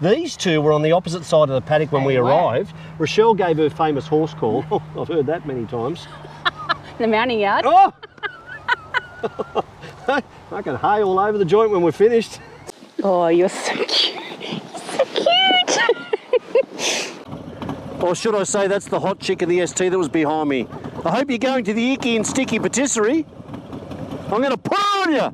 These two were on the opposite side of the paddock when we arrived. Rochelle gave her famous horse call. Oh, I've heard that many times. The mounting yard. Oh! I can hay all over the joint when we're finished. Oh, you're so cute. So cute. Or should I say that's the hot chick in the ST that was behind me. I hope you're going to the icky and sticky patisserie. I'm going to put it on you.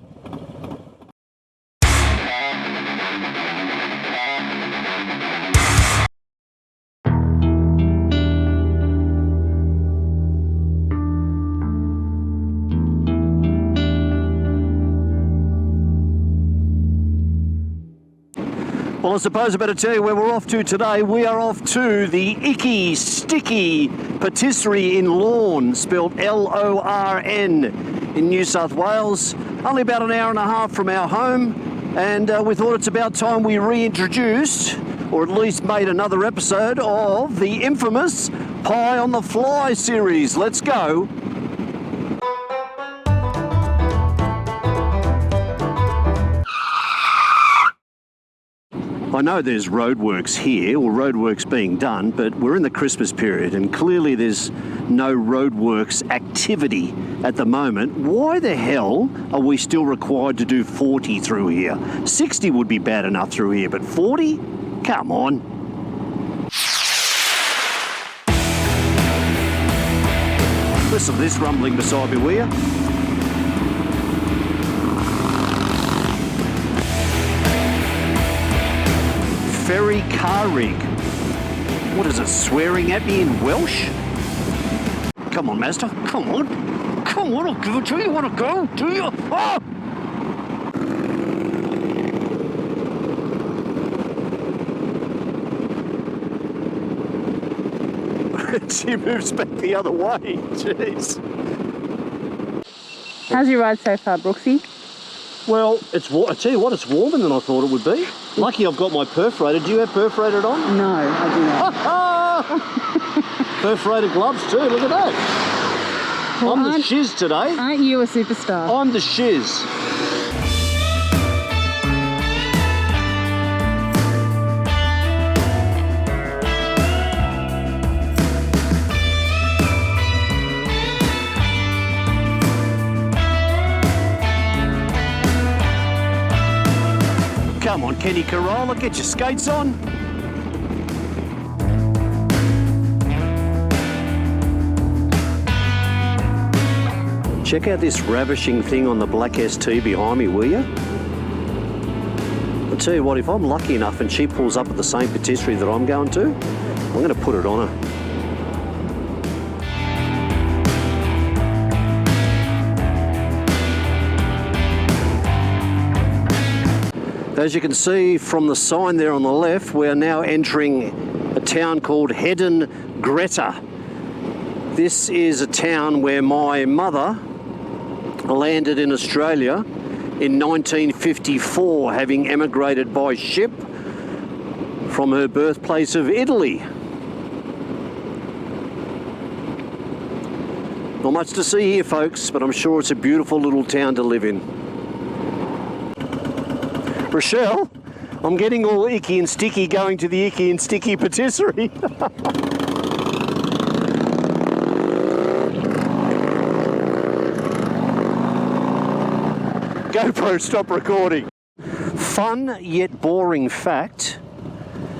Well, I suppose I better tell you where we're off to today. We are off to the Icky Sticky Patisserie in Lorn, spelled L-O-R-N, in New South Wales. Only about an hour and a half from our home, and we thought it's about time we reintroduced, or at least made another episode of the infamous Pie on the Fly series. Let's go. I know there's roadworks here, or roadworks being done, but we're in the Christmas period and clearly there's no roadworks activity at the moment. Why the hell are we still required to do 40 through here? 60 would be bad enough through here, but 40? Come on. Listen to this rumbling beside me, will you? Ferry car rig. What is it, swearing at me in Welsh? Come on, master, come on. Come on, I'll give it to you. Want to go? Do you? Oh! She moves back the other way. Jeez. How's your ride so far, Brooksy? Well, I tell you what, it's warmer than I thought it would be. Lucky I've got my perforated. Do you have perforated on? No, I do not. Perforated gloves too, look at that. Well, I'm the shiz today. Aren't you a superstar? I'm the shiz. Come on, Kenny Corolla, get your skates on. Check out this ravishing thing on the black ST behind me, will you? I'll tell you what, if I'm lucky enough and she pulls up at the same patisserie that I'm going to, I'm going to put it on her. As you can see from the sign there on the left, we are now entering a town called Hedden Greta. This is a town where my mother landed in Australia in 1954, having emigrated by ship from her birthplace of Italy. Not much to see here, folks, but I'm sure it's a beautiful little town to live in. Rochelle, I'm getting all icky and sticky going to the Icky and Sticky Patisserie. GoPro, stop recording. Fun yet boring fact,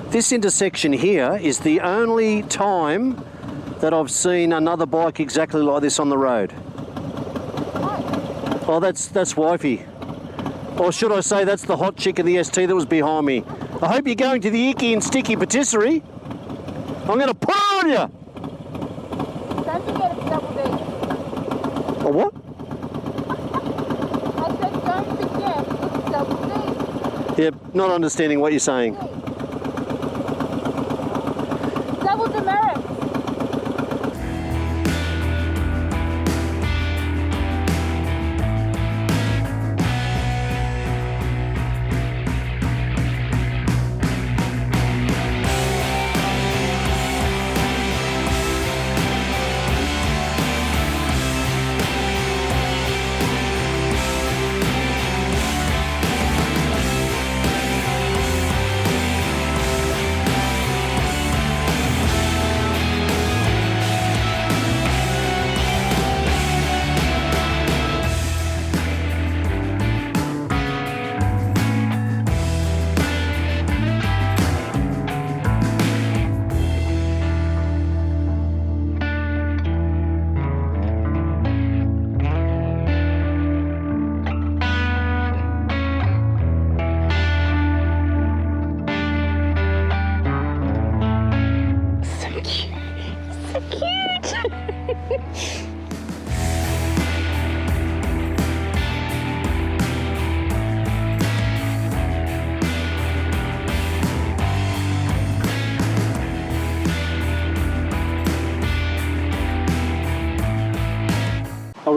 this intersection here is the only time that I've seen another bike exactly like this on the road. Oh, that's wifey. Or should I say that's the hot chick in the ST that was behind me. I hope you're going to the Icky and Sticky Patisserie. I'm going to put it on you. Don't forget it's double D. A what? I said don't forget it's double D. Yeah, not understanding what you're saying. Double demerit.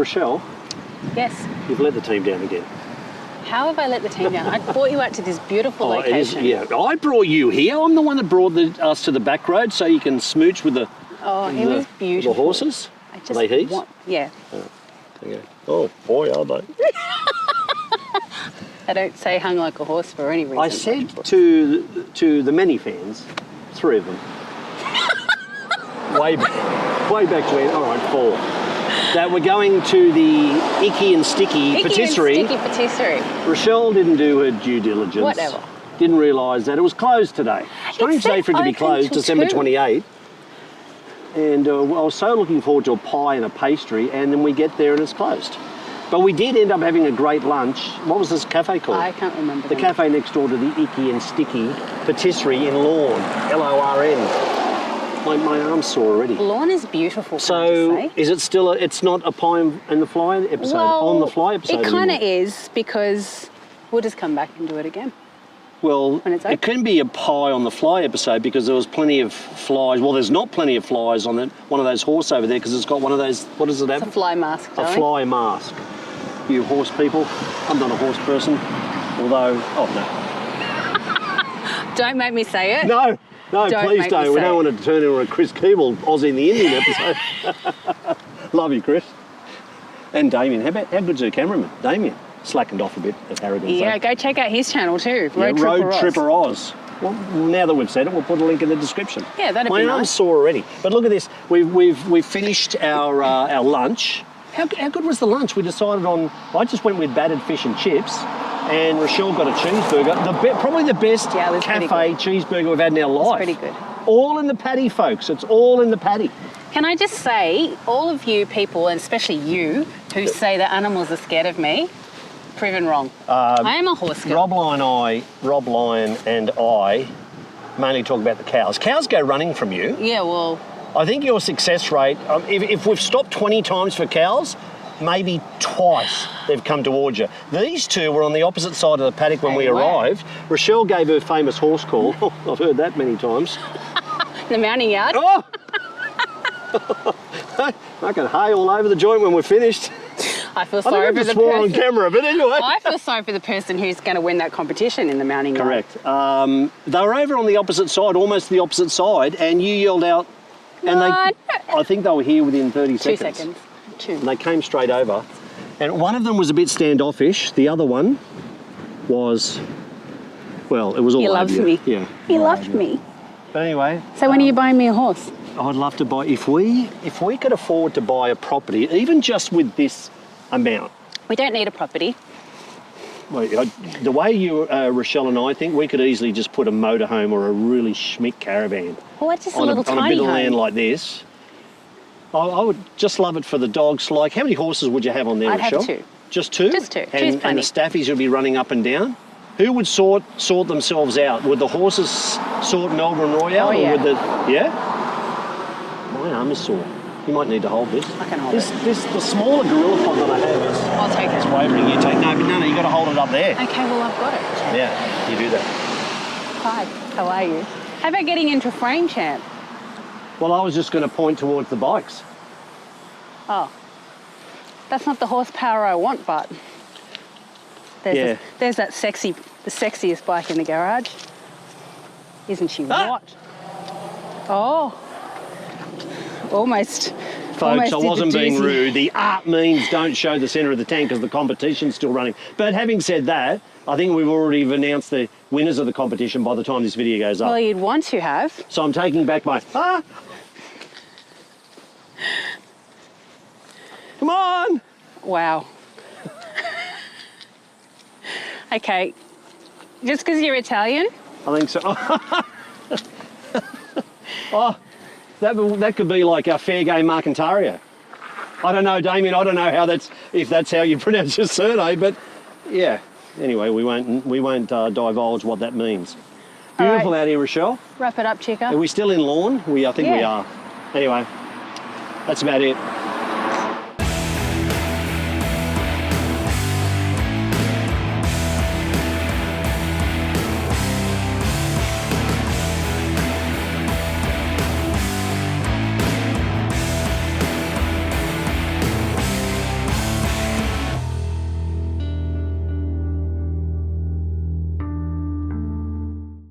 Rochelle, Yes. you've let the team down again. How have I let the team down? I brought you out to this beautiful location. Yeah, I brought you here. I'm the one that brought us to the back road so you can smooch with the Oh, it was beautiful. the horses. I just Are they heaps? Yeah. Okay. Oh boy, are they? I don't say hung like a horse for any reason. I said to the many fans, 3 of them, way back when. All right, 4. That we're going to the Icky and Sticky Patisserie. Sticky Patisserie. Rochelle didn't do her due diligence. Whatever. Didn't realise that it was closed today. Strange day for it to be open closed, till December 2. 28th. And I was so looking forward to a pie and a pastry, and then we get there and it's closed. But we did end up having a great lunch. What was this cafe called? I can't remember. The cafe next door to the Icky and Sticky Patisserie in Lorn, Lorn. My arm's sore already. Lorn is beautiful. So, is it still? It's not a pie and the fly episode. Well, on the fly episode. It kind of is, because we'll just come back and do it again. Well, when it's it open. can be a pie on the fly episode because there was plenty of flies. Well, there's not plenty of flies on one of those horse over there because it's got one of those. What does it have? It's a fly mask. A fly mask. You horse people. I'm not a horse person, although. Oh no. Don't make me say it. No. No, please don't. We don't it. want to turn into a Chris Keeble Aussie in the Indian episode. Love you, Chris. And Damien. How good's her cameraman? Damien slackened off a bit at Harrigan. Yeah, go check out his channel too. Road Tripper Oz. Well, now that we've said it, we'll put a link in the description. Yeah, that'd be My nice. arm's sore already. But look at this. We've finished our lunch. How good was the lunch? We decided on. I just went with battered fish and chips. And Rochelle got a cheeseburger. Probably the best cafe cheeseburger we've had in our life. It's pretty good. All in the patty, folks. It's all in the patty. Can I just say, all of you people, and especially you, who say that animals are scared of me, proven wrong. I am a horse girl. Rob Lyon and I mainly talk about the cows. Cows go running from you. Yeah, well... I think your success rate, if we've stopped 20 times for cows, maybe twice they've come towards you. These two were on the opposite side of the paddock when we arrived. Rochelle gave her famous horse call. Oh, I've heard that many times. The mounting yard. Oh! I can hay all over the joint when we're finished. I feel sorry for the swore person. on camera, but anyway. I feel sorry for the person who's going to win that competition in the mounting yard. Correct. They were over on the opposite side, almost the opposite side, and you yelled out. And I think they were here within 30 seconds. 2 seconds. 2. And they came straight over. And one of them was a bit standoffish. The other one was, well, it was all He over loves you. me. Yeah. He loved me. But anyway. So when are you buying me a horse? I'd love to buy, if we could afford to buy a property, even just with this amount. We don't need a property. Well, the way you, Rochelle and I think, we could easily just put a motorhome or a really schmick caravan Well, it's just on a little tiny on a bit of home. land like this. I would just love it for the dogs. Like, how many horses would you have on there, I'd Rochelle? have 2. Just 2? Just 2. And the staffies would be running up and down? Who would sort themselves out? Would the horses sort Melbourne Roy out? Oh, yeah. Or would My arm is sore. You might need to hold this. I can hold it. The smaller gorilla pod that I have is... I'll take it. wavering. You take... No, you've got to hold it up there. Okay, well, I've got it. Yeah, you do that. Hi, how are you? How about getting into frame, champ? Well, I was just going to point towards the bikes. Oh, that's not the horsepower I want, but there's the sexiest bike in the garage. Isn't she hot? Oh, almost. Folks, I wasn't being rude. The art means don't show the centre of the tank because the competition's still running. But having said that, I think we've already announced the winners of the competition by the time this video goes up. Well, you'd want to have. So I'm taking back my... Come on! Wow. Okay, just because you're Italian? I think so. Oh, that could be like our fair game Marcantario. I don't know, Damien. I don't know if that's how you pronounce your surname, but yeah. Anyway, we won't divulge what that means. Beautiful out here, Rochelle. Wrap it up, Chica. Are we still in Lorn? I think we are. Anyway, that's about it.